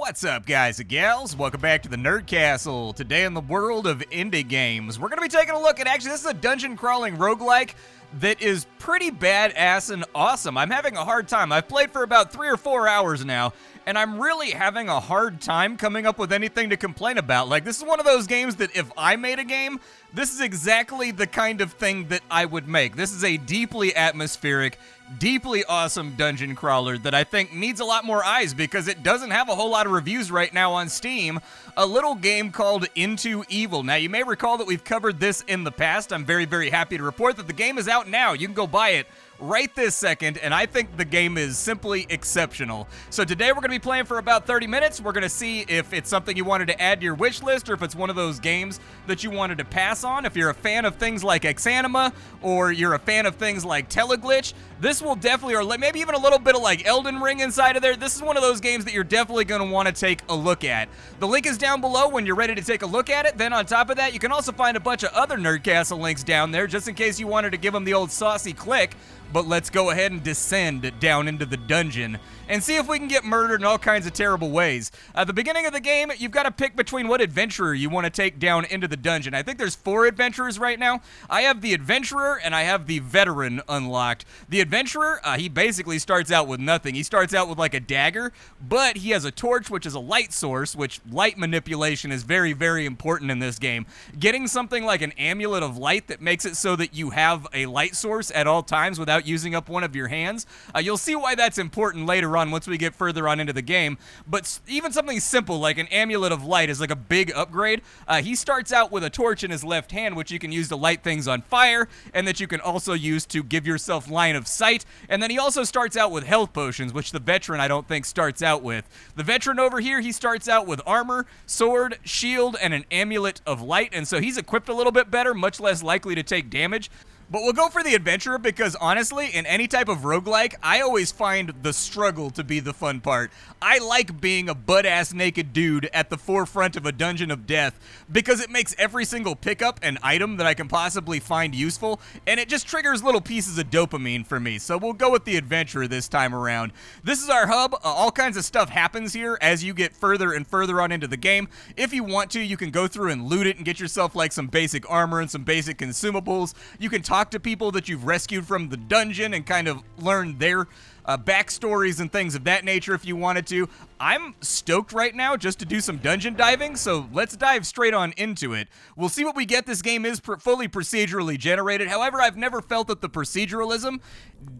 What's up, guys and gals? Welcome back to the Nerd Castle. Today in the world of indie games, we're going to be taking a look at, actually, this is a dungeon crawling roguelike that is pretty badass and awesome. I'm having a hard time. I've played for about 3 or 4 hours now, and I'm really having a hard time coming up with anything to complain about. Like, this is one of those games that if I made a game, this is exactly the kind of thing that I would make. This is a deeply atmospheric, deeply awesome dungeon crawler that I think needs a lot more eyes because it doesn't have a whole lot of reviews right now on Steam. A little game called Into Evil. Now, you may recall that we've covered this in the past. I'm very, very happy to report that the game is out now. You can go buy it right this second, and I think the game is simply exceptional. So today we're going to be playing for about 30 minutes. We're going to see if it's something you wanted to add to your wish list or if it's one of those games that you wanted to pass on. If you're a fan of things like Exanima or you're a fan of things like Teleglitch, this will definitely, or maybe even a little bit of like Elden Ring inside of there, this is one of those games that you're definitely going to want to take a look at. The link is down below when you're ready to take a look at it. Then on top of that, you can also find a bunch of other Nerdcastle links down there just in case you wanted to give them the old saucy click. But let's go ahead and descend down into the dungeon and see if we can get murdered in all kinds of terrible ways. At the beginning of the game, you've got to pick between what adventurer you want to take down into the dungeon. I think there's 4 adventurers right now. I have the adventurer and I have the veteran unlocked. The adventurer, he basically starts out with nothing. He starts out with like a dagger, but he has a torch, which is a light source, which light manipulation is very, very important in this game. Getting something like an amulet of light that makes it so that you have a light source at all times without using up one of your hands. You'll see why that's important later on once we get further on into the game, but even something simple like an amulet of light is like a big upgrade. He starts out with a torch in his left hand, which you can use to light things on fire, and that you can also use to give yourself line of sight, and then he also starts out with health potions, which the veteran I don't think starts out with. The veteran over here, he starts out with armor, sword, shield, and an amulet of light, and so he's equipped a little bit better, much less likely to take damage. But we'll go for the adventurer because, honestly, in any type of roguelike, I always find the struggle to be the fun part. I like being a butt-ass naked dude at the forefront of a dungeon of death because it makes every single pickup an item that I can possibly find useful, and it just triggers little pieces of dopamine for me. So we'll go with the adventurer this time around. This is our hub. All kinds of stuff happens here as you get further and further on into the game. If you want to, you can go through and loot it and get yourself like some basic armor and some basic consumables. You can talk to people that you've rescued from the dungeon and kind of learn their backstories and things of that nature if you wanted to. I'm stoked right now just to do some dungeon diving, so let's dive straight on into it. We'll see what we get. This game is fully procedurally generated. However, I've never felt that the proceduralism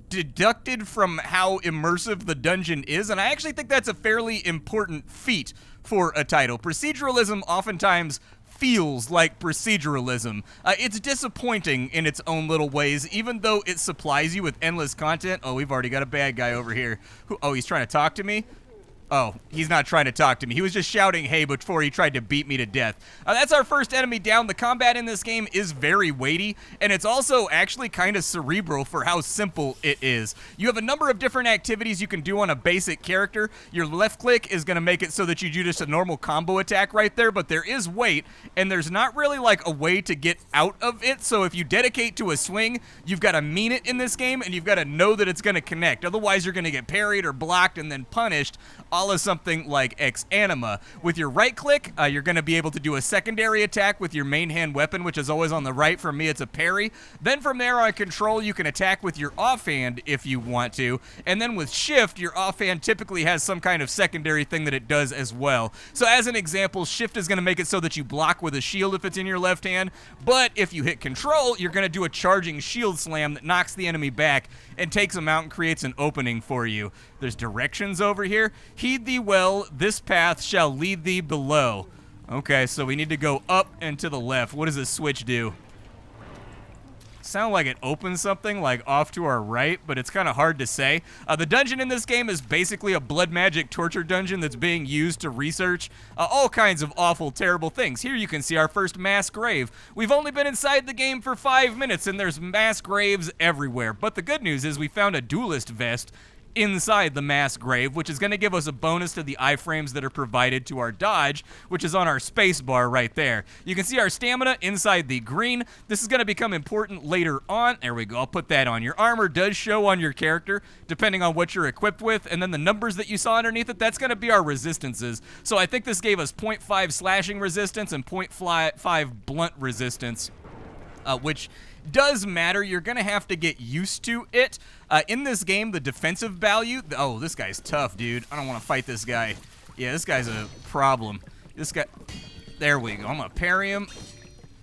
deducted from how immersive the dungeon is, and I actually think that's a fairly important feat for a title. Proceduralism oftentimes feels like proceduralism. It's disappointing in its own little ways, even though it supplies you with endless content. Oh, we've already got a bad guy over here. Oh, he's trying to talk to me? Oh, he's not trying to talk to me. He was just shouting hey before he tried to beat me to death. That's our first enemy down. The combat in this game is very weighty, and it's also actually kind of cerebral for how simple it is. You have a number of different activities you can do on a basic character. Your left click is going to make it so that you do just a normal combo attack right there, but there is weight, and there's not really like a way to get out of it, so if you dedicate to a swing, you've got to mean it in this game, and you've got to know that it's going to connect. Otherwise, you're going to get parried or blocked and then punished, a la something like Exanima. With your right click, you're going to be able to do a secondary attack with your main hand weapon, which is always on the right. For me, it's a parry. Then from there on control, you can attack with your offhand if you want to. And then with shift, your offhand typically has some kind of secondary thing that it does as well. So as an example, shift is going to make it so that you block with a shield if it's in your left hand. But if you hit control, you're going to do a charging shield slam that knocks the enemy back and takes them out and creates an opening for you. There's directions over here. Heed thee well, this path shall lead thee below. Okay, so we need to go up and to the left. What does this switch do? Sound like it opens something like off to our right, but it's kind of hard to say. The dungeon in this game is basically a blood magic torture dungeon that's being used to research all kinds of awful, terrible things. Here you can see our first mass grave. We've only been inside the game for 5 minutes, and there's mass graves everywhere. But the good news is we found a duelist vest inside the mass grave, which is going to give us a bonus to the iframes that are provided to our dodge, which is on our space bar right there. You can see our stamina inside the green. This is going to become important later on. There we go. I'll put that on. Your armor does show on your character, depending on what you're equipped with, and then the numbers that you saw underneath it, that's going to be our resistances. So I think this gave us 0.5 slashing resistance and 0.5 blunt resistance, which does matter. You're going to have to get used to it. In this game, the defensive value... Oh, this guy's tough, dude. I don't want to fight this guy. Yeah, this guy's a problem. This guy... There we go. I'm going to parry him.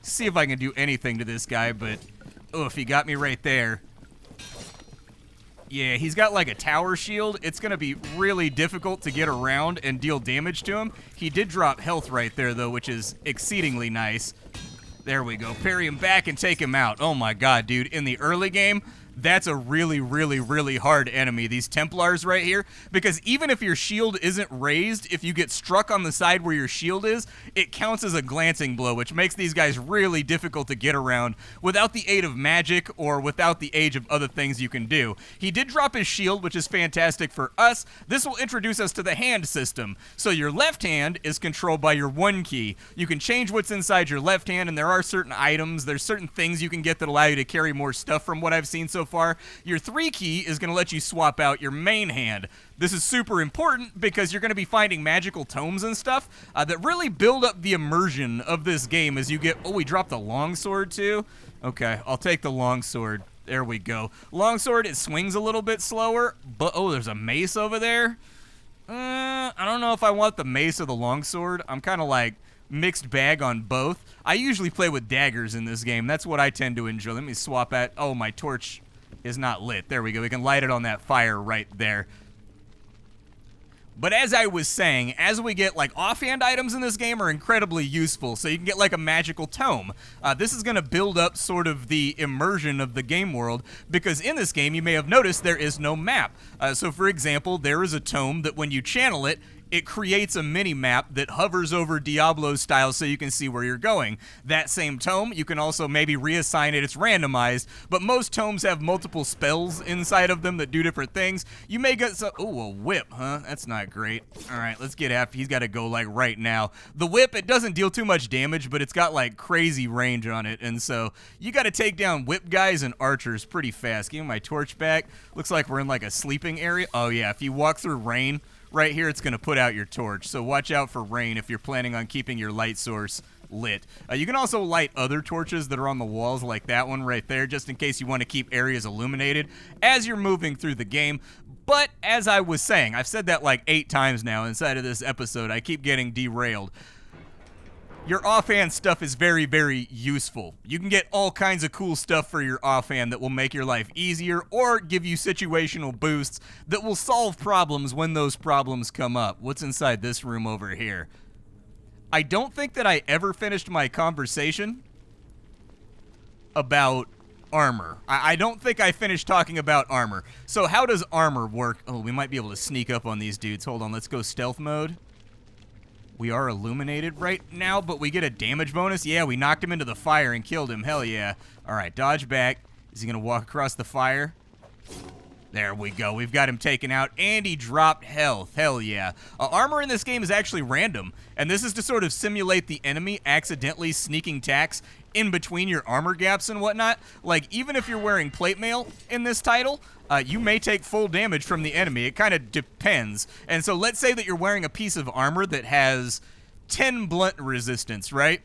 See if I can do anything to this guy, but... Oof, he got me right there. Yeah, he's got like a tower shield. It's going to be really difficult to get around and deal damage to him. He did drop health right there, though, which is exceedingly nice. There we go. Parry him back and take him out. Oh my god, dude. In the early game, that's a really, really, really hard enemy, these Templars right here, because even if your shield isn't raised, if you get struck on the side where your shield is, it counts as a glancing blow, which makes these guys really difficult to get around without the aid of magic or without the aid of other things you can do. He did drop his shield, which is fantastic for us. This will introduce us to the hand system. So your left hand is controlled by your 1 key. You can change what's inside your left hand, and there are certain items, there's certain things you can get that allow you to carry more stuff from what I've seen so far. Your 3 key is going to let you swap out your main hand. This is super important because you're going to be finding magical tomes and stuff that really build up the immersion of this game as you get... Oh, we dropped the longsword too? Okay, I'll take the longsword. There we go. Longsword, it swings a little bit slower, but... Oh, there's a mace over there? I don't know if I want the mace or the longsword. I'm kind of like... mixed bag on both. I usually play with daggers in this game. That's what I tend to enjoy. Let me swap at... Oh, my torch is not lit. There we go. We can light it on that fire right there. But as I was saying, as we get, like, offhand items in this game are incredibly useful. So you can get, like, a magical tome. This is going to build up sort of the immersion of the game world, because in this game, you may have noticed there is no map. So, for example, there is a tome that when you channel it, it creates a mini-map that hovers over Diablo style so you can see where you're going. That same tome, you can also maybe reassign it. It's randomized, but most tomes have multiple spells inside of them that do different things. You may get some... Ooh, a whip, huh? That's not great. All right, let's get after... He's got to go, like, right now. The whip, it doesn't deal too much damage, but it's got, like, crazy range on it, and so you got to take down whip guys and archers pretty fast. Give me my torch back. Looks like we're in, like, a sleeping area. Oh, yeah, if you walk through rain... Right here, it's going to put out your torch, so watch out for rain if you're planning on keeping your light source lit. You can also light other torches that are on the walls, like that one right there, just in case you want to keep areas illuminated as you're moving through the game. But as I was saying, I've said that like 8 times now inside of this episode. I keep getting derailed. Your offhand stuff is very, very useful. You can get all kinds of cool stuff for your offhand that will make your life easier or give you situational boosts that will solve problems when those problems come up. What's inside this room over here? I don't think that I ever finished my conversation about armor. I don't think I finished talking about armor. So how does armor work? Oh, we might be able to sneak up on these dudes. Hold on, let's go stealth mode. We are illuminated right now, but we get a damage bonus. Yeah, we knocked him into the fire and killed him. Hell yeah. All right, dodge back. Is he going to walk across the fire? There we go. We've got him taken out, and he dropped health. Hell yeah. Armor in this game is actually random, and this is to sort of simulate the enemy accidentally sneaking attacks in between your armor gaps and whatnot. Like, even if you're wearing plate mail in this title, you may take full damage from the enemy. It kind of depends. And so let's say that you're wearing a piece of armor that has 10 blunt resistance, right?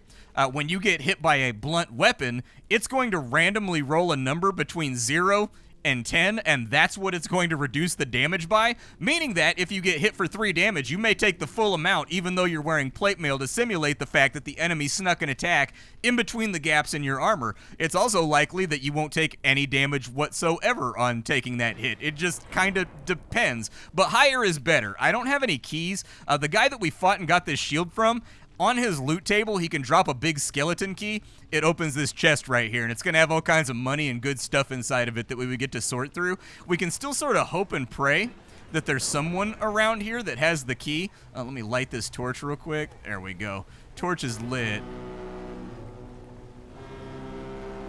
When you get hit by a blunt weapon, it's going to randomly roll a number between 0 and 10, and that's what it's going to reduce the damage by, meaning that if you get hit for 3 damage, you may take the full amount even though you're wearing plate mail to simulate the fact that the enemy snuck an attack in between the gaps in your armor. It's also likely that you won't take any damage whatsoever on taking that hit. It just kind of depends, but higher is better. I don't have any keys. The guy that we fought and got this shield from, on his loot table, he can drop a big skeleton key. It opens this chest right here, and it's going to have all kinds of money and good stuff inside of it that we would get to sort through. We can still sort of hope and pray that there's someone around here that has the key. Let me light this torch real quick. There we go. Torch is lit.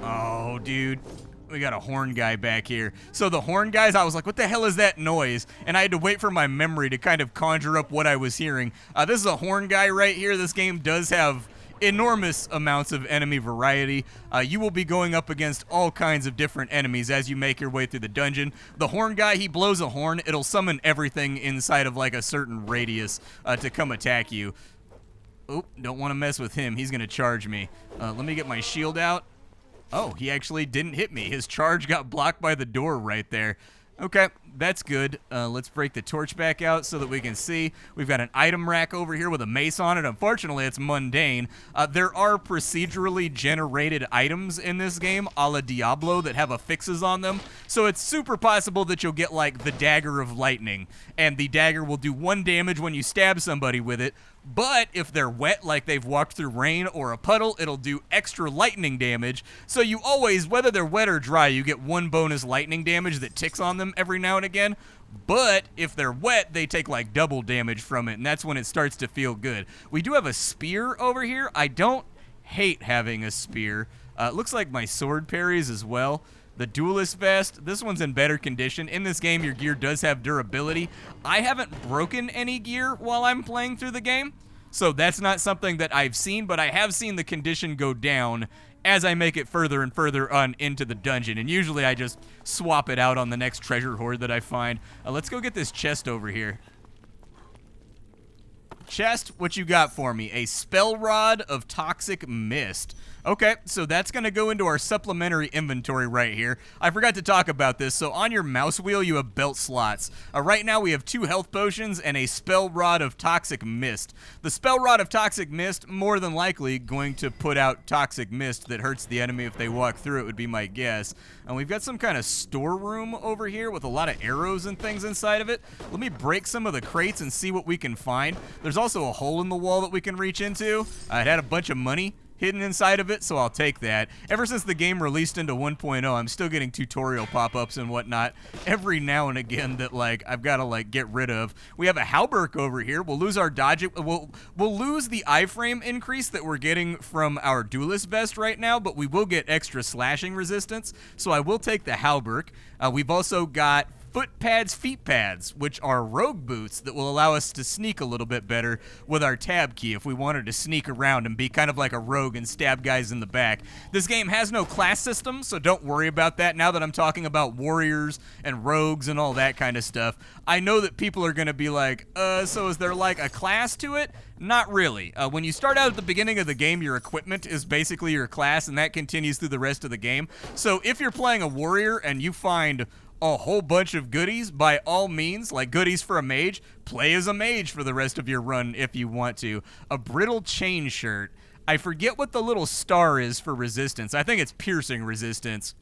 Oh, dude. We got a horn guy back here. So the horn guys, I was like, what the hell is that noise? And I had to wait for my memory to kind of conjure up what I was hearing. This is a horn guy right here. This game does have enormous amounts of enemy variety. You will be going up against all kinds of different enemies as you make your way through the dungeon. The horn guy, he blows a horn. It'll summon everything inside of like a certain radius to come attack you. Oh, don't want to mess with him. He's going to charge me. Let me get my shield out. Oh, he actually didn't hit me. His charge got blocked by the door right there. Okay, that's good. Let's break the torch back out so that we can see. We've got an item rack over here with a mace on it. Unfortunately, it's mundane. There are procedurally generated items in this game, a la Diablo, that have affixes on them. So it's super possible that you'll get, like, the Dagger of Lightning, and the dagger will do 1 damage when you stab somebody with it. But if they're wet, like they've walked through rain or a puddle, it'll do extra lightning damage. So you always, whether they're wet or dry, you get 1 bonus lightning damage that ticks on them every now and again. But if they're wet, they take like double damage from it, and that's when it starts to feel good. We do have a spear over here. I don't hate having a spear. It looks like my sword parries as well. The Duelist Vest, this one's in better condition. In this game, your gear does have durability. I haven't broken any gear while I'm playing through the game, so that's not something that I've seen, but I have seen the condition go down as I make it further and further on into the dungeon, and usually I just swap it out on the next treasure hoard that I find. Let's go get this chest over here. Chest, what you got for me? A spell rod of toxic mist. Okay, so that's going to go into our supplementary inventory right here. I forgot to talk about this. So on your mouse wheel, you have belt slots. Right now, we have 2 health potions and a spell rod of toxic mist. The spell rod of toxic mist, more than likely, going to put out toxic mist that hurts the enemy if they walk through it, would be my guess. And we've got some kind of storeroom over here with a lot of arrows and things inside of it. Let me break some of the crates and see what we can find. There's also a hole in the wall that we can reach into. It had a bunch of money hidden inside of it, so I'll take that. Ever since the game released into 1.0, I'm still getting tutorial pop-ups and whatnot every now and again that, like, I've got to, like, get rid of. We have a halberd over here. We'll lose our dodge. We'll lose the iframe increase that we're getting from our Duelist Vest right now, but we will get extra slashing resistance, so I will take the halberd. We've also got foot pads, feet pads, which are rogue boots that will allow us to sneak a little bit better with our tab key if we wanted to sneak around and be kind of like a rogue and stab guys in the back. This game has no class system, so don't worry about that. Now that I'm talking about warriors and rogues and all that kind of stuff, I know that people are going to be like, so is there like a class to it? Not really. When you start out at the beginning of the game, your equipment is basically your class, and that continues through the rest of the game. So if you're playing a warrior and you find a whole bunch of goodies, by all means, like goodies for a mage, play as a mage for the rest of your run if you want to. A brittle chain shirt. I forget what the little star is for resistance. I think it's piercing resistance.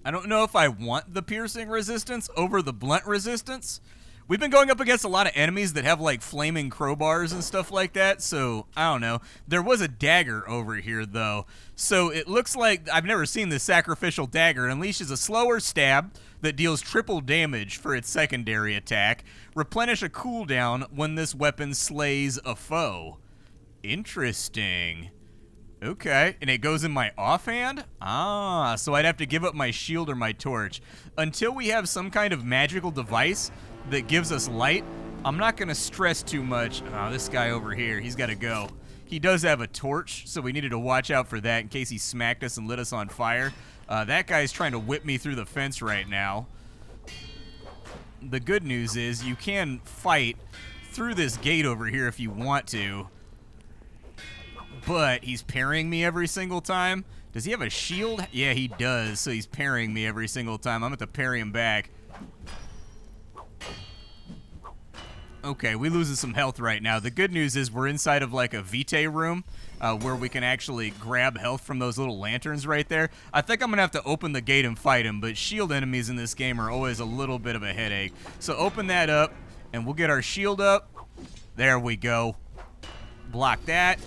I don't know if I want the piercing resistance over the blunt resistance. We've been going up against a lot of enemies that have like flaming crowbars and stuff like that, so I don't know. There was a dagger over here though, so it looks like I've never seen this sacrificial dagger. It unleashes a slower stab that deals triple damage for its secondary attack. Replenish a cooldown when this weapon slays a foe. Interesting. Okay, and it goes in my offhand? Ah, so I'd have to give up my shield or my torch. Until we have some kind of magical device that gives us light, I'm not going to stress too much. Oh, this guy over here, he's got to go. He does have a torch, so we needed to watch out for that in case he smacked us and lit us on fire. That guy's trying to whip me through the fence right now. The good news is you can fight through this gate over here if you want to. But he's parrying me every single time. Does he have a shield? Yeah, he does, so he's parrying me every single time. I'm going to have to parry him back. Okay, we losing some health right now. The good news is we're inside of like a Vitae room where we can actually grab health from those little lanterns right there. I think I'm going to have to open the gate and fight him, but shield enemies in this game are always a little bit of a headache. So open that up, and we'll get our shield up. There we go. Block that.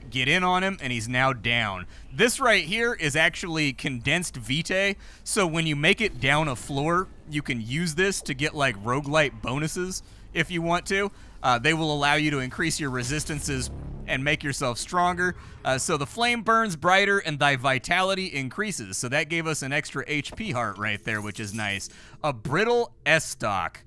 Get in on him, and he's now down. This right here is actually condensed Vitae, so when you make it down a floor, you can use this to get like roguelite bonuses if you want to. They will allow you to increase your resistances and make yourself stronger. So the flame burns brighter and thy vitality increases. So that gave us an extra HP heart right there, which is nice. A brittle S-stock.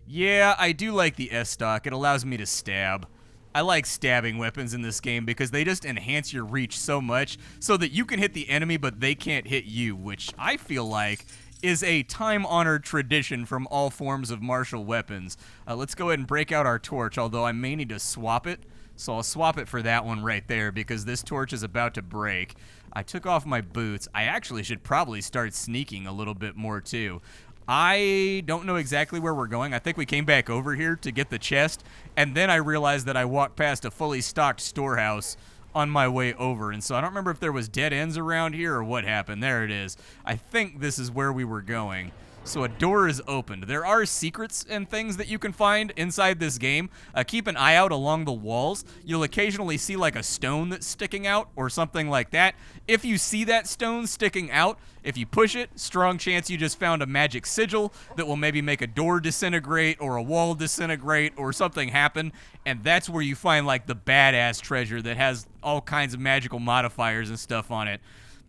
Yeah, I do like the S-stock. It allows me to stab. I like stabbing weapons in this game because they just enhance your reach so much so that you can hit the enemy but they can't hit you, which I feel like is a time-honored tradition from all forms of martial weapons. Let's go ahead and break out our torch, although I may need to swap it. So I'll swap it for that one right there because this torch is about to break. I took off my boots. I actually should probably start sneaking a little bit more too. I don't know exactly where we're going. I think we came back over here to get the chest, and then I realized that I walked past a fully stocked storehouse on my way over, and so I don't remember if there was dead ends around here or what happened. There it is. I think this is where we were going. So a door is opened. There are secrets and things that you can find inside this game. Keep an eye out along the walls. You'll occasionally see like a stone that's sticking out or something like that. If you see that stone sticking out, if you push it, strong chance you just found a magic sigil that will maybe make a door disintegrate or a wall disintegrate or something happen. And that's where you find like the badass treasure that has all kinds of magical modifiers and stuff on it.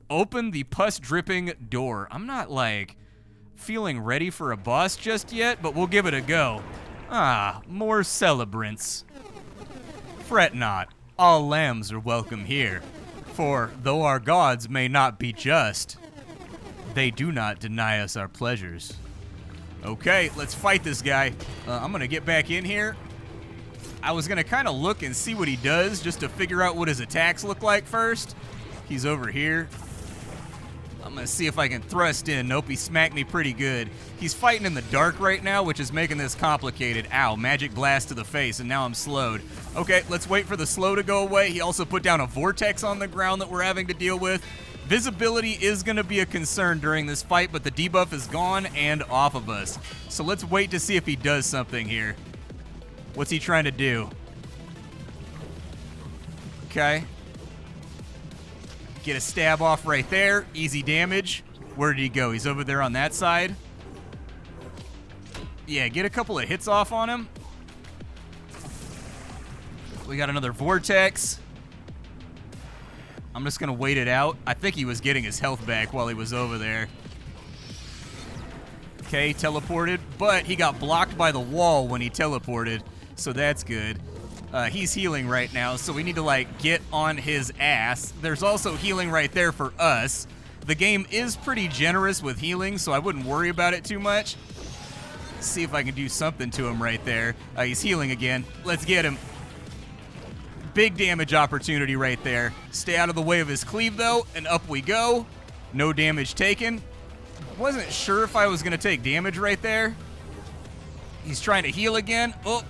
Open the pus dripping door. I'm not like feeling ready for a boss just yet, but we'll give it a go. Ah, more celebrants. Fret not, all lambs are welcome here, for though our gods may not be just, they do not deny us our pleasures. Okay, let's fight this guy. I'm gonna get back in here. I was gonna kind of look and see what he does just to figure out what his attacks look like first. He's over here. I'm gonna see if I can thrust in. Nope, he smacked me pretty good. He's fighting in the dark right now, which is making this complicated. Ow, magic blast to the face, and now I'm slowed. Okay, let's wait for the slow to go away. He also put down a vortex on the ground that we're having to deal with. Visibility is gonna be a concern during this fight, but the debuff is gone and off of us. So let's wait to see if he does something here. What's he trying to do? Okay. Get a stab off right there. Easy damage. Where did he go? He's over there on that side. Yeah, get a couple of hits off on him. We got another vortex. I'm just going to wait it out. I think he was getting his health back while he was over there. Okay, teleported. But he got blocked by the wall when he teleported. So that's good. He's healing right now, so we need to, like, get on his ass. There's also healing right there for us. The game is pretty generous with healing, so I wouldn't worry about it too much. Let's see if I can do something to him right there. He's healing again. Let's get him. Big damage opportunity right there. Stay out of the way of his cleave, though, and up we go. No damage taken. Wasn't sure if I was going to take damage right there. He's trying to heal again. Oh.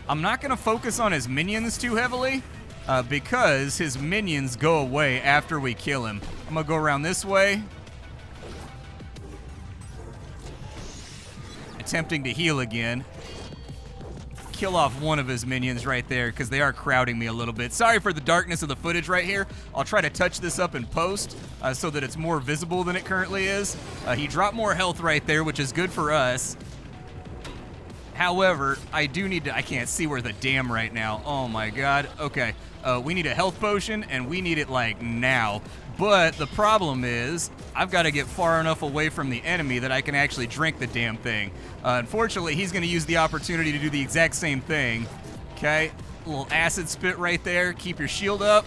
I'm not going to focus on his minions too heavily because his minions go away after we kill him. I'm going to go around this way. Attempting to heal again. Kill off one of his minions right there because they are crowding me a little bit. Sorry for the darkness of the footage right here. I'll try to touch this up in post so that it's more visible than it currently is. He dropped more health right there, which is good for us. However, I do need to... I can't see where the dam right now. Oh, my God. Okay. We need a health potion, and we need it, like, now. But the problem is I've got to get far enough away from the enemy that I can actually drink the damn thing. Unfortunately, he's going to use the opportunity to do the exact same thing. Okay. A little acid spit right there. Keep your shield up.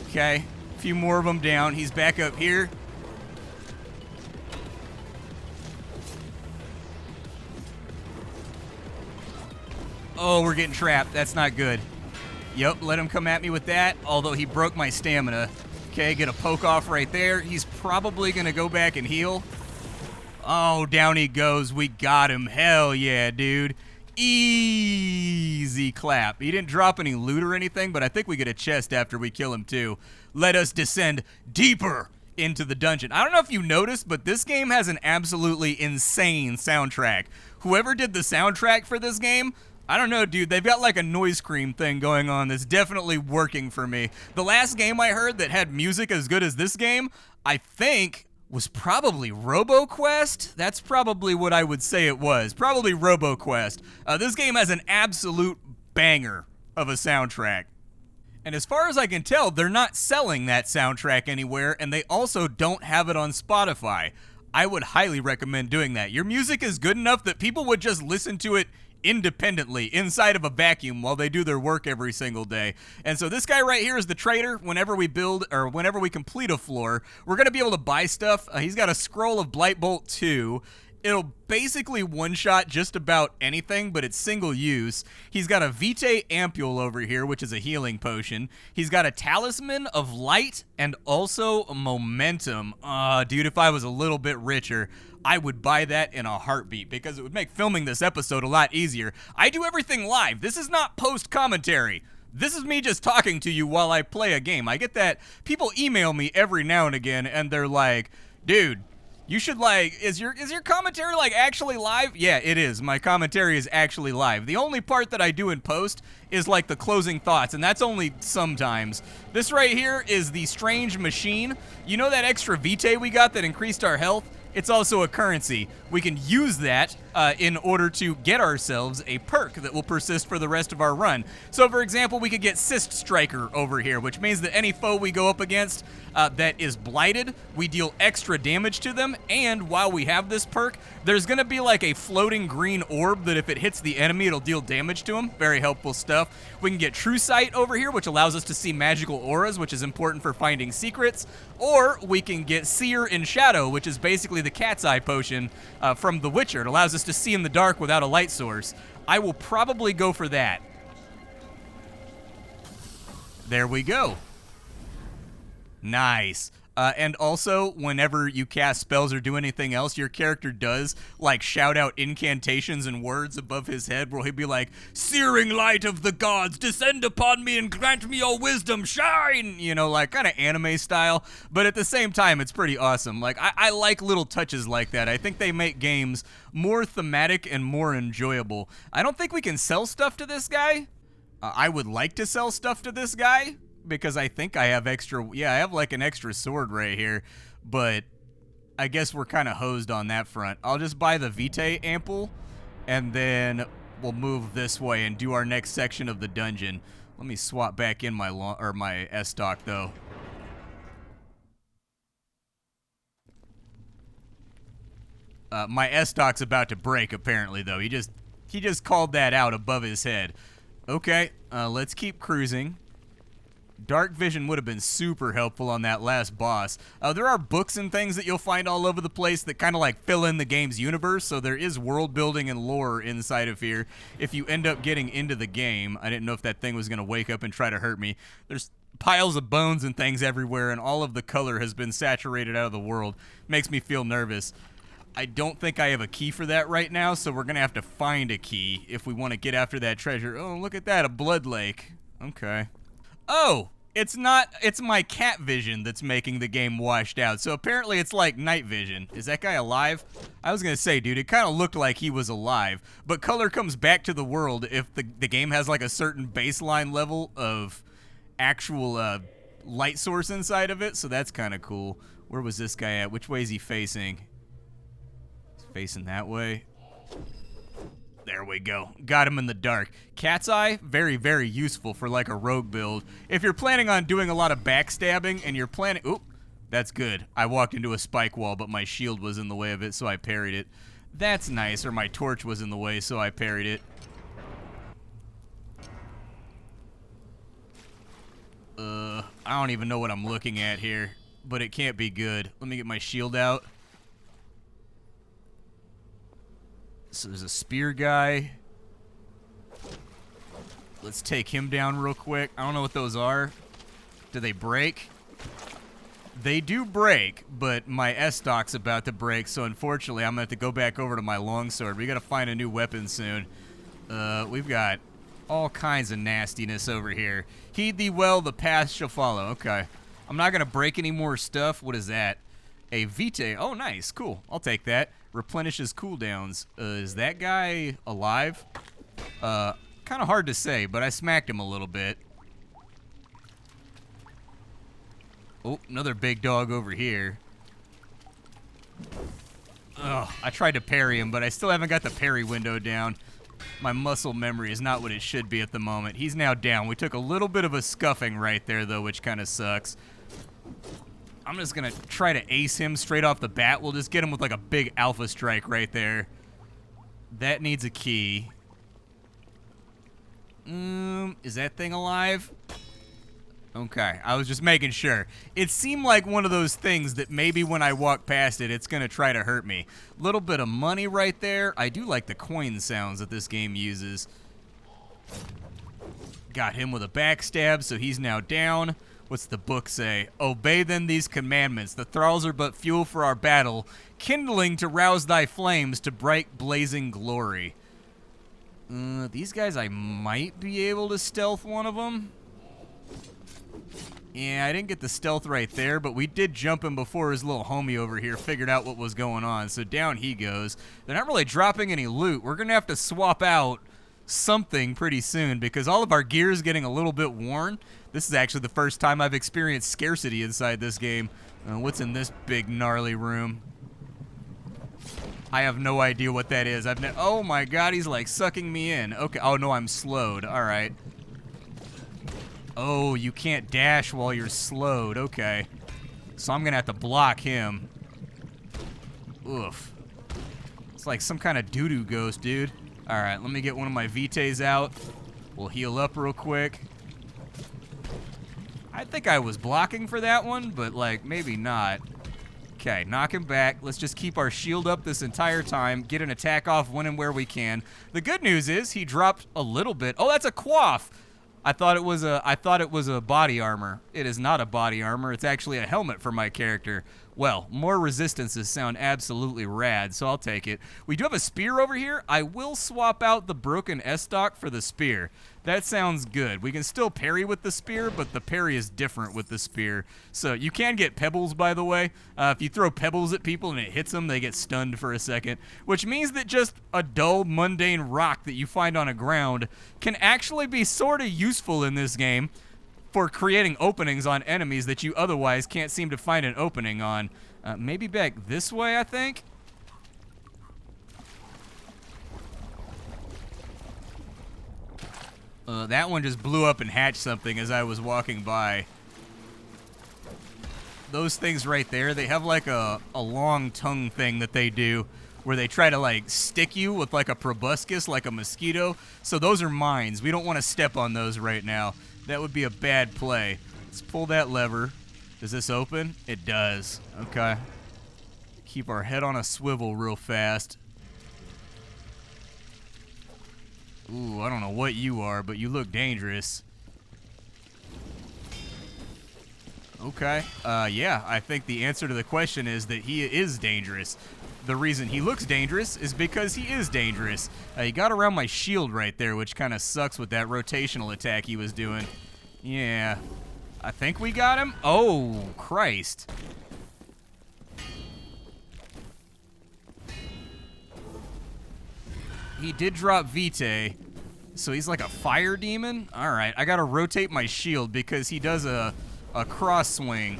Okay. A few more of them down. He's back up here. Oh, we're getting trapped. That's not good. Yep, let him come at me with that, although he broke my stamina. Okay, get a poke off right there. He's probably going to go back and heal. Oh, down he goes. We got him. Hell yeah, dude. Easy clap. He didn't drop any loot or anything, but I think we get a chest after we kill him too. Let us descend deeper into the dungeon. I don't know if you noticed, but this game has an absolutely insane soundtrack. Whoever did the soundtrack for this game, I don't know, dude. They've got like a noise cream thing going on that's definitely working for me. The last game I heard that had music as good as this game, I think, was probably RoboQuest. That's probably what I would say it was. Probably RoboQuest. This game has an absolute banger of a soundtrack. And as far as I can tell, they're not selling that soundtrack anywhere, and they also don't have it on Spotify. I would highly recommend doing that. Your music is good enough that people would just listen to it independently inside of a vacuum while they do their work every single day. And so this guy right here is the trader. Whenever we build or whenever we complete a floor, we're going to be able to buy stuff. He's got a scroll of Blightbolt 2. It'll basically one-shot just about anything, but it's single use. He's got a Vitae ampule over here, which is a healing potion. He's got a talisman of light and also momentum. Dude, if I was a little bit richer, I would buy that in a heartbeat because it would make filming this episode a lot easier. I do everything live. This is not post-commentary. This is me just talking to you while I play a game. I get that. People email me every now and again, and they're like, dude, you should is your commentary actually live? Yeah, it is. My commentary is actually live. The only part that I do in post is the closing thoughts, and that's only sometimes. This right here is the strange machine. You know that extra Vitae we got that increased our health? It's also a currency. We can use that in order to get ourselves a perk that will persist for the rest of our run. So, for example, we could get Cyst Striker over here, which means that any foe we go up against that is blighted, we deal extra damage to them, and while we have this perk, there's going to be a floating green orb that if it hits the enemy, it'll deal damage to them. Very helpful stuff. We can get True Sight over here, which allows us to see magical auras, which is important for finding secrets, or we can get Seer in Shadow, which is basically the cat's eye potion from The Witcher. It allows us to see in the dark without a light source. I will probably go for that. There we go. Nice. And also, whenever you cast spells or do anything else, your character does, shout out incantations and words above his head where he'll be like, "Searing light of the gods, descend upon me and grant me your wisdom, shine!" You know, kind of anime style. But at the same time, it's pretty awesome. I like little touches like that. I think they make games more thematic and more enjoyable. I don't think we can sell stuff to this guy. I would like to sell stuff to this guy, because I think I have extra, I have an extra sword right here, but I guess we're kind of hosed on that front. I'll just buy the Vitae ample, and then we'll move this way and do our next section of the dungeon. Let me swap back in my my S-Stock, though. My S-Stock's about to break, apparently, though. He just called that out above his head. Okay, let's keep cruising. Dark vision would have been super helpful on that last boss. There are books and things that you'll find all over the place that kind of fill in the game's universe, so there is world building and lore inside of here if you end up getting into the game. I didn't know if that thing was going to wake up and try to hurt me. There's piles of bones and things everywhere, and all of the color has been saturated out of the world. Makes me feel nervous. I don't think I have a key for that right now, so we're going to have to find a key if we want to get after that treasure. Oh, look at that, a blood lake. Okay. Oh, it's my cat vision that's making the game washed out. So apparently it's night vision. Is that guy alive? I was going to say, dude, it kind of looked like he was alive. But color comes back to the world if the game has a certain baseline level of actual light source inside of it. So that's kind of cool. Where was this guy at? Which way is he facing? He's facing that way. There we go. Got him in the dark. Cat's Eye, very, very useful for a rogue build. If you're planning on doing a lot of backstabbing and you're planning... Oop, that's good. I walked into a spike wall, but my shield was in the way of it, so I parried it. That's nice, or my torch was in the way, so I parried it. I don't even know what I'm looking at here, but it can't be good. Let me get my shield out. So there's a spear guy. Let's take him down real quick. I don't know what those are. Do they break? They do break, but my S-Stock's about to break, so unfortunately I'm going to have to go back over to my longsword. We got to find a new weapon soon. We've got all kinds of nastiness over here. Heed thee well, the path shall follow. Okay. I'm not going to break any more stuff. What is that? A Vitae. Oh, nice. Cool. I'll take that. Replenishes cooldowns. Is that guy alive? Kind of hard to say, but I smacked him a little bit. Oh, another big dog over here. Ugh, I tried to parry him, but I still haven't got the parry window down. My muscle memory is not what it should be at the moment. He's now down. We took a little bit of a scuffing right there, though, which kind of sucks. I'm just going to try to ace him straight off the bat. We'll just get him with like a big alpha strike right there. That needs a key. Is that thing alive? Okay, I was just making sure. It seemed like one of those things that maybe when I walk past it, it's going to try to hurt me. Little bit of money right there. I do like the coin sounds that this game uses. Got him with a backstab, so he's now down. What's the book say? Obey then these commandments. The thralls are but fuel for our battle, kindling to rouse thy flames to bright blazing glory. These guys, I might be able to stealth one of them. Yeah, I didn't get the stealth right there, but we did jump him before his little homie over here figured out what was going on. So down he goes. They're not really dropping any loot. We're going to have to swap out something pretty soon because all of our gear is getting a little bit worn. This is actually the first time I've experienced scarcity inside this game. What's in this big gnarly room? I have no idea what that is. Oh my god, he's like sucking me in. Okay. Oh no, I'm slowed. All right. Oh, you can't dash while you're slowed. Okay. So I'm going to have to block him. Oof. It's like some kind of doo-doo ghost, dude. All right, let me get one of my Vitaes out. We'll heal up real quick. I think I was blocking for that one, but, like, maybe not. Okay, knock him back. Let's just keep our shield up this entire time. Get an attack off when and where we can. The good news is he dropped a little bit. Oh, that's a quaff. I thought it was a body armor. It is not a body armor. It's actually a helmet for my character. Well, more resistances sound absolutely rad, so I'll take it. We do have a spear over here. I will swap out the broken S-stock for the spear. That sounds good. We can still parry with the spear, but the parry is different with the spear. So you can get pebbles, by the way. If you throw pebbles at people and it hits them, they get stunned for a second, which means that just a dull, mundane rock that you find on a ground can actually be sort of useful in this game for creating openings on enemies that you otherwise can't seem to find an opening on. Maybe back this way, I think? That one just blew up and hatched something as I was walking by. Those things right there, they have like a long tongue thing that they do where they try to like stick you with like a proboscis, like a mosquito. So those are mines. We don't want to step on those right now. That would be a bad play. Let's pull that lever. Does this open? It does. Okay. Keep our head on a swivel real fast. Ooh, I don't know what you are, but you look dangerous. Okay. Yeah, I think the answer to the question is that he is dangerous. The reason he looks dangerous is because he is dangerous. He got around my shield right there, which kind of sucks with that rotational attack he was doing. Yeah. I think we got him. Oh, Christ. He did drop Vitae, so he's like a fire demon? All right, I got to rotate my shield because he does a cross swing.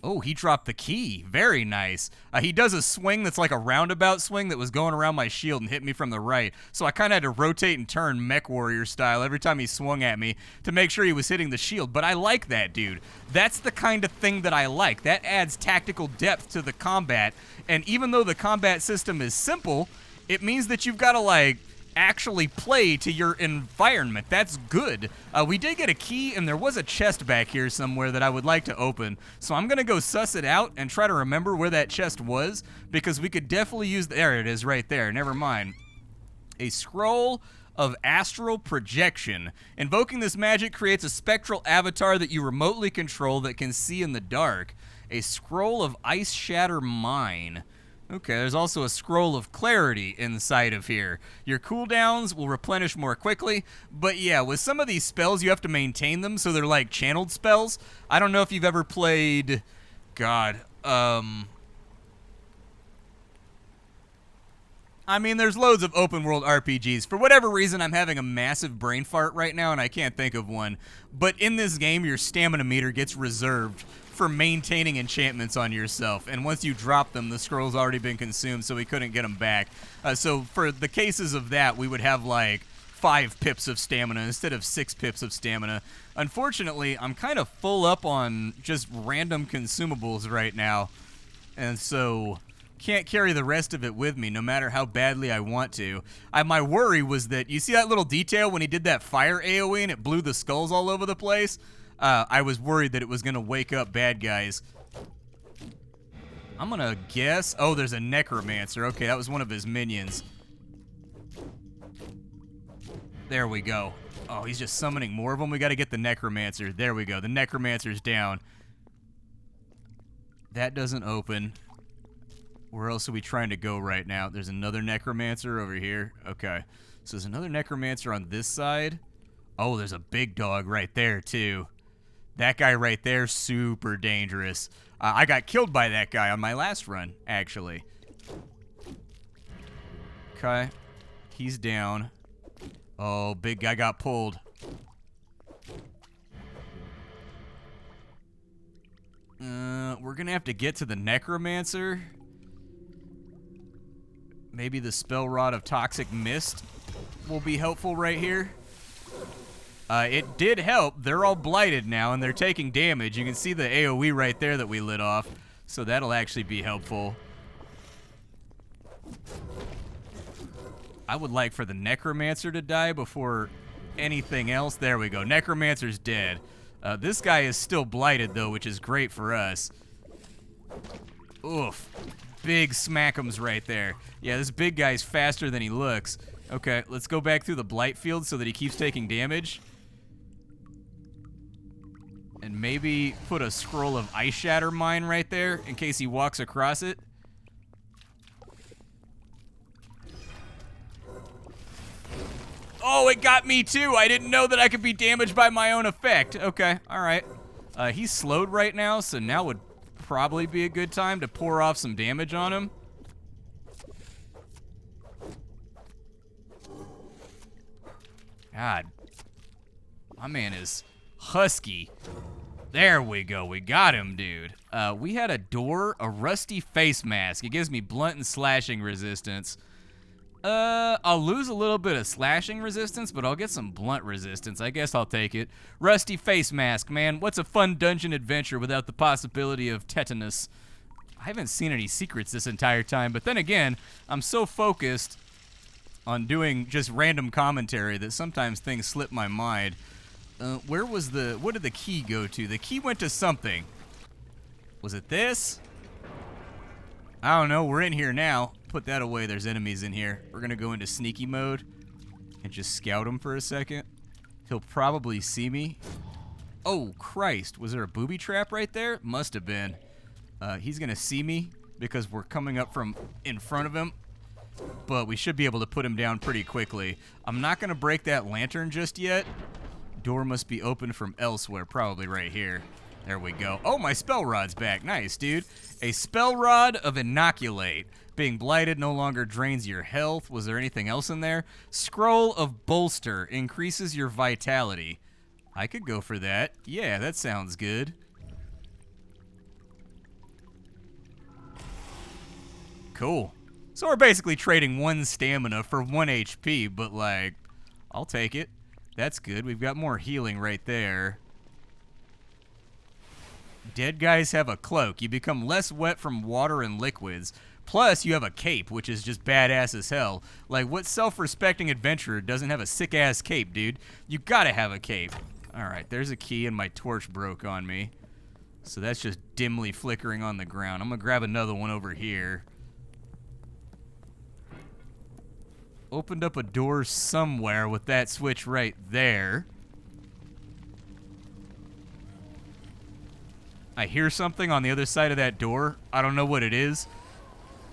Oh, he dropped the key. Very nice. He does a swing that's like a roundabout swing that was going around my shield and hit me from the right. So I kind of had to rotate and turn Mech Warrior style every time he swung at me to make sure he was hitting the shield. But I like that, dude. That's the kind of thing that I like. That adds tactical depth to the combat. And even though the combat system is simple, it means that you've got to, like, actually play to your environment. That's good. We did get a key, and there was a chest back here somewhere that I would like to open. So I'm going to go suss it out and try to remember where that chest was, because we could definitely use... There it is right there. Never mind. A scroll of astral projection. Invoking this magic creates a spectral avatar that you remotely control that can see in the dark. A scroll of ice shatter mine. Okay, there's also a scroll of clarity inside of here. Your cooldowns will replenish more quickly, but yeah, with some of these spells, you have to maintain them, so they're like channeled spells. I don't know if you've ever played... God, I mean, there's loads of open world RPGs. For whatever reason, I'm having a massive brain fart right now, and I can't think of one. But in this game, your stamina meter gets reserved for maintaining enchantments on yourself, and once you drop them, the scroll's already been consumed, so we couldn't get them back. So for the cases of that, we would have like 5 pips of stamina instead of 6 pips of stamina. Unfortunately, I'm kind of full up on just random consumables right now, and so can't carry the rest of it with me no matter how badly I want to. My worry was that, you see that little detail when he did that fire AoE and it blew the skulls all over the place? I was worried that it was going to wake up bad guys. I'm going to guess, oh, there's a Necromancer. Okay, that was one of his minions. There we go. Oh, he's just summoning more of them. We got to get the Necromancer. There we go. The Necromancer's down. That doesn't open. Where else are we trying to go right now? There's another Necromancer over here. Okay. So there's another Necromancer on this side. Oh, there's a big dog right there, too. That guy right there, super dangerous. I got killed by that guy on my last run, actually. Okay. He's down. Oh, big guy got pulled. We're going to have to get to the Necromancer. Maybe the Spell Rod of Toxic Mist will be helpful right here. It did help. They're all blighted now, and they're taking damage. You can see the AoE right there that we lit off, so that'll actually be helpful. I would like for the Necromancer to die before anything else. There we go. Necromancer's dead. This guy is still blighted, though, which is great for us. Oof. Big smack'ems right there. Yeah, this big guy's faster than he looks. Okay, let's go back through the blight field so that he keeps taking damage. And maybe put a scroll of Ice Shatter Mine right there in case he walks across it. Oh, it got me too. I didn't know that I could be damaged by my own effect. Okay, all right. He's slowed right now, so now would probably be a good time to pour off some damage on him. God. My man is husky. There we go. We got him, dude. We had a door, a rusty face mask. It gives me blunt and slashing resistance. I'll lose a little bit of slashing resistance, but I'll get some blunt resistance. I guess I'll take it. Rusty face mask, man. What's a fun dungeon adventure without the possibility of tetanus? I haven't seen any secrets this entire time, but then again, I'm so focused on doing just random commentary that sometimes things slip my mind. What did the key go to? The key went to something. Was it this? I don't know. We're in here now. Put that away. There's enemies in here. We're going to go into sneaky mode and just scout him for a second. He'll probably see me. Oh, Christ. Was there a booby trap right there? Must have been. He's going to see me because we're coming up from in front of him. But we should be able to put him down pretty quickly. I'm not going to break that lantern just yet. Door must be open from elsewhere, probably right here. There we go. Oh, my spell rod's back. Nice, dude. A spell rod of Inoculate. Being blighted no longer drains your health. Was there anything else in there? Scroll of Bolster. Increases your vitality. I could go for that. Yeah, that sounds good. Cool. So we're basically trading 1 stamina for 1 HP, but like, I'll take it. That's good. We've got more healing right there. Dead guys have a cloak. You become less wet from water and liquids. Plus, you have a cape, which is just badass as hell. Like, what self-respecting adventurer doesn't have a sick-ass cape, dude? You gotta have a cape. Alright, there's a key and my torch broke on me. So that's just dimly flickering on the ground. I'm gonna grab another one over here. Opened up a door somewhere with that switch right there. I hear something on the other side of that door. I don't know what it is.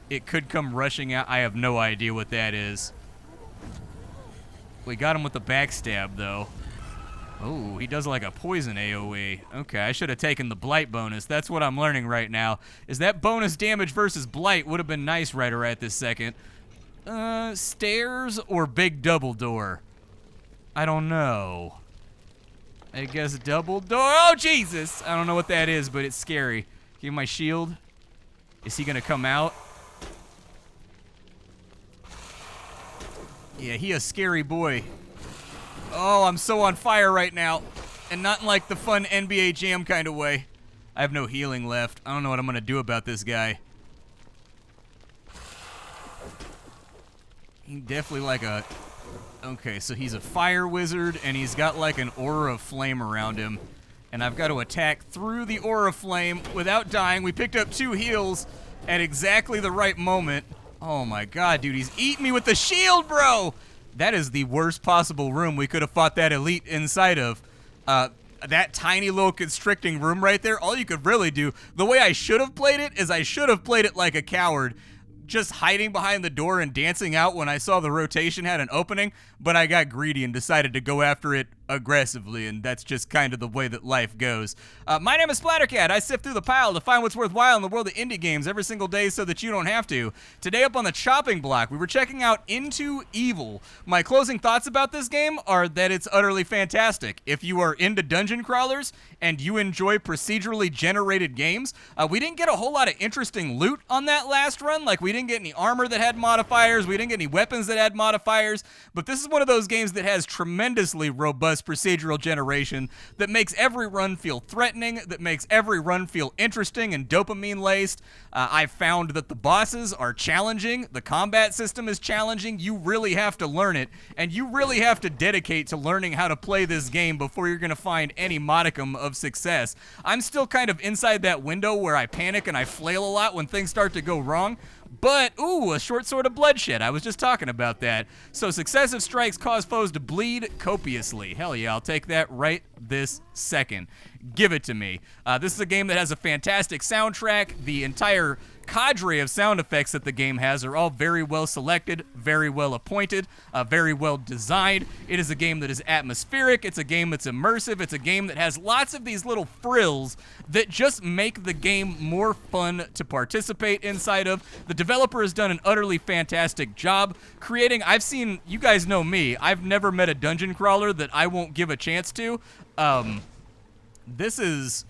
It could come rushing out. I have no idea what that is. We got him with the backstab, though. Oh, he does like a poison AoE. Okay, I should have taken the blight bonus. That's what I'm learning right now. Is that bonus damage versus blight would have been nice right this second. Stairs or big double door? I don't know. I guess double door. Oh, Jesus. I don't know what that is, but it's scary. Give me my shield. Is he going to come out? Yeah, he a scary boy. Oh, I'm so on fire right now. And not in like the fun NBA Jam kind of way. I have no healing left. I don't know what I'm going to do about this guy. He definitely like a... Okay, so he's a fire wizard, and he's got like an aura of flame around him. And I've got to attack through the aura flame without dying. We picked up 2 heals at exactly the right moment. Oh my god, dude, he's eating me with the shield, bro! That is the worst possible room we could have fought that elite inside of. That tiny little constricting room right there, all you could really do, the way I should have played it is I should have played it like a coward, just hiding behind the door and dancing out when I saw the rotation had an opening, but I got greedy and decided to go after it aggressively, and that's just kind of the way that life goes. My name is Splattercat. I sift through the pile to find what's worthwhile in the world of indie games every single day so that you don't have to. Today up on the chopping block, we were checking out Into Evil. My closing thoughts about this game are that it's utterly fantastic. If you are into dungeon crawlers and you enjoy procedurally generated games, we didn't get a whole lot of interesting loot on that last run. Like, we didn't get any armor that had modifiers, we didn't get any weapons that had modifiers, but this is one of those games that has tremendously robust procedural generation that makes every run feel threatening, that makes every run feel interesting and dopamine-laced. I found that the bosses are challenging, the combat system is challenging, you really have to learn it, and you really have to dedicate to learning how to play this game before you're going to find any modicum of success. I'm still kind of inside that window where I panic and I flail a lot when things start to go wrong. But, ooh, a short sword of bloodshed. I was just talking about that. So successive strikes cause foes to bleed copiously. Hell yeah, I'll take that right this second. Give it to me. This is a game that has a fantastic soundtrack. The entire cadre of sound effects that the game has are all very well selected, very well appointed, very well designed. It is a game that is atmospheric. It's a game that's immersive. It's a game that has lots of these little frills that just make the game more fun to participate inside of. The developer has done an utterly fantastic job creating, I've seen, you guys know me, I've never met a dungeon crawler that I won't give a chance to. This is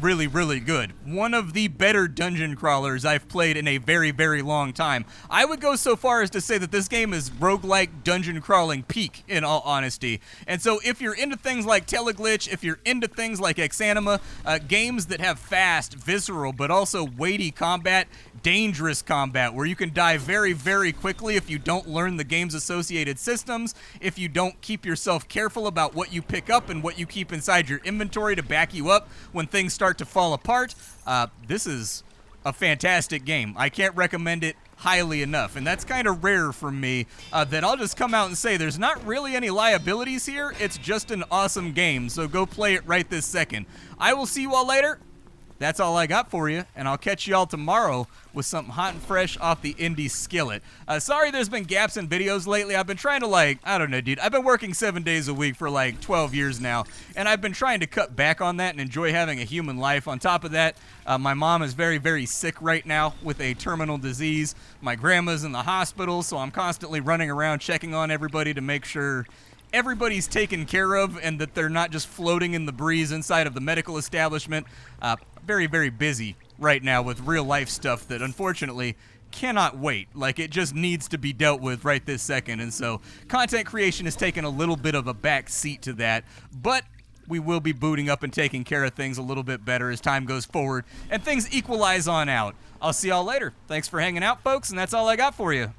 really, really good. One of the better dungeon crawlers I've played in a very, very long time. I would go so far as to say that this game is roguelike dungeon crawling peak, in all honesty. And so if you're into things like Teleglitch, if you're into things like Exanima, games that have fast, visceral, but also weighty combat, dangerous combat, where you can die very, very quickly if you don't learn the game's associated systems, if you don't keep yourself careful about what you pick up and what you keep inside your inventory to back you up when things start to fall apart. This is a fantastic game. I can't recommend it highly enough, and that's kind of rare for me, that I'll just come out and say there's not really any liabilities here. It's just an awesome game, so go play it right this second. I will see you all later. That's all I got for you, and I'll catch you all tomorrow with something hot and fresh off the indie skillet. Sorry there's been gaps in videos lately. I've been trying to, I don't know, dude. I've been working 7 days a week for 12 years now, and I've been trying to cut back on that and enjoy having a human life. On top of that, my mom is very, very sick right now with a terminal disease. My grandma's in the hospital, so I'm constantly running around checking on everybody to make sure everybody's taken care of and that they're not just floating in the breeze inside of the medical establishment. Very, very busy right now with real life stuff that unfortunately cannot wait. It just needs to be dealt with right this second. And so content creation has taken a little bit of a back seat to that, but we will be booting up and taking care of things a little bit better as time goes forward and things equalize on out. I'll see y'all later. Thanks for hanging out, folks, and that's all I got for you.